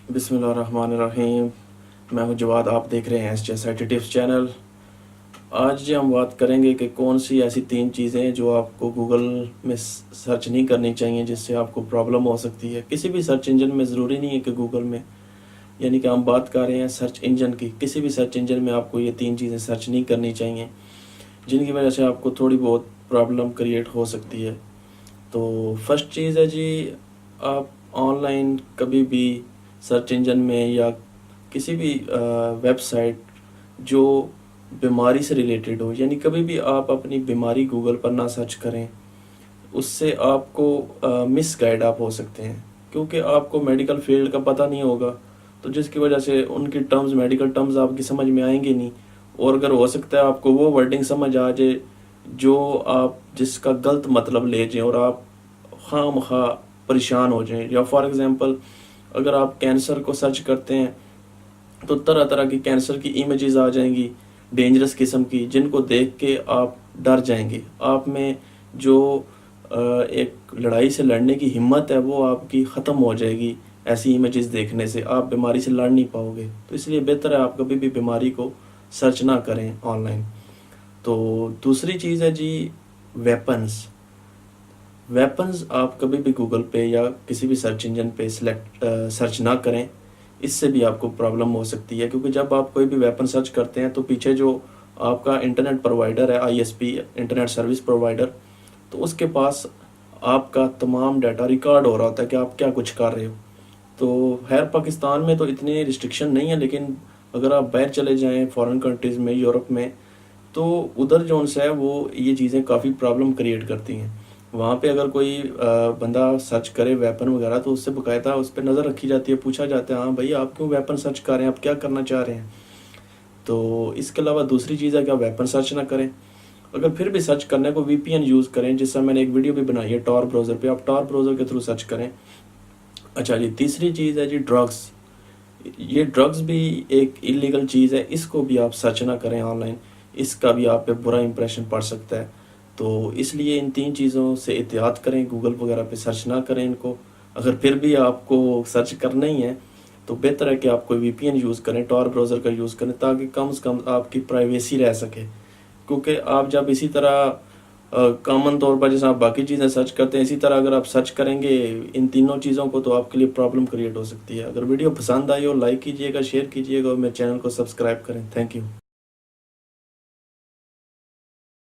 بسم اللہ الرحمن الرحیم. میں ہوں جواد. آپ دیکھ رہے ہیں S J S I T tips channel. آج ہم بات کریں گے کہ کون سی ایسی 3 چیزیں جو آپ کو گوگل میں سرچ نہیں کرنی چاہیے جس سے آپ کو پرابلم ہو سکتی ہے. کسی بھی سرچ انجن میں ضروری نہیں ہے کہ گوگل میں، یعنی کہ ہم بات کر رہے ہیں سرچ انجن کی. کسی بھی سرچ انجن میں آپ کو یہ 3 چیزیں سرچ نہیں کرنی چاہیے جن کی وجہ سے آپ کو تھوڑی بہت پرابلم کریٹ ہو سکتی ہے. تو فرسٹ چیز ہے جی، آپ آن لائن کبھی بھی سرچ انجن میں یا کسی بھی ویب سائٹ جو بیماری سے ریلیٹڈ ہو، یعنی کبھی بھی آپ اپنی بیماری گوگل پر نہ سرچ کریں. اس سے آپ کو مس گائیڈ آپ ہو سکتے ہیں، کیونکہ آپ کو میڈیکل فیلڈ کا پتہ نہیں ہوگا، تو جس کی وجہ سے ان کی ٹرمز، میڈیکل ٹرمز آپ کی سمجھ میں آئیں گے نہیں. اور اگر ہو سکتا ہے آپ کو وہ ورڈنگ سمجھ آ جائے جو آپ جس کا غلط مطلب لے جائیں اور آپ خواہ مخواہ پریشان ہو جائیں. یا فار ایگزامپل اگر آپ کینسر کو سرچ کرتے ہیں تو طرح طرح کی کینسر کی امیجز آ جائیں گی ڈینجرس قسم کی، جن کو دیکھ کے آپ ڈر جائیں گے. آپ میں جو ایک لڑائی سے لڑنے کی ہمت ہے وہ آپ کی ختم ہو جائے گی. ایسی امیجز دیکھنے سے آپ بیماری سے لڑ نہیں پاؤ گے. تو اس لیے بہتر ہے آپ کبھی بھی بیماری کو سرچ نہ کریں آن لائن. تو دوسری چیز ہے جی، ویپنز آپ کبھی بھی گوگل پہ یا کسی بھی سرچ انجن پہ سرچ نہ کریں. اس سے بھی آپ کو پرابلم ہو سکتی ہے، کیونکہ جب آپ کوئی بھی ویپن سرچ کرتے ہیں تو پیچھے جو آپ کا انٹرنیٹ پرووائڈر ہے، ISP انٹرنیٹ سروس پرووائڈر، تو اس کے پاس آپ کا تمام ڈیٹا ریکارڈ ہو رہا ہوتا ہے کہ آپ کیا کچھ کر رہے ہو. تو خیر پاکستان میں تو اتنی ریسٹرکشن نہیں ہے، لیکن اگر آپ باہر چلے جائیں فارن کنٹریز میں، یورپ میں، تو ادھر جو ان سے ہے وہ یہ چیزیں کافی پرابلم کریٹ کرتی ہیں. وہاں پہ اگر کوئی بندہ سرچ کرے ویپن وغیرہ تو اس سے باقاعدہ اس پہ نظر رکھی جاتی ہے، پوچھا جاتا ہے ہاں بھائی آپ کیوں ویپن سرچ کر رہے ہیں، آپ کیا کرنا چاہ رہے ہیں. تو اس کے علاوہ دوسری چیز ہے کہ آپ ویپن سرچ نہ کریں. اگر پھر بھی سرچ کرنے کو VPN یوز کریں، جس سے میں نے ایک ویڈیو بھی بنائی ہے ٹار براؤزر پہ، آپ ٹار براؤزر کے تھرو سرچ کریں. اچھا جی، تیسری چیز ہے جی ڈرگس. یہ ڈرگس بھی ایک انلیگل چیز ہے، اس کو بھی آپ سرچ نہ کریں آن لائن. اس کا بھی آپ پہ برا امپریشن پڑ سکتا ہے. تو اس لیے ان 3 چیزوں سے احتیاط کریں، گوگل وغیرہ پہ سرچ نہ کریں ان کو. اگر پھر بھی آپ کو سرچ کرنا ہی ہے تو بہتر ہے کہ آپ کوئی VPN یوز کریں، ٹار براؤزر کا یوز کریں، تاکہ کم از کم آپ کی پرائیویسی رہ سکے. کیونکہ آپ جب اسی طرح کامن طور پر جیسے آپ باقی چیزیں سرچ کرتے ہیں، اسی طرح اگر آپ سرچ کریں گے ان تینوں چیزوں کو تو آپ کے لیے پرابلم کریٹ ہو سکتی ہے. اگر ویڈیو پسند آئی ہو لائک کیجیے گا، شیئر کیجیے گا اور میرے چینل کو سبسکرائب کریں. Thank you.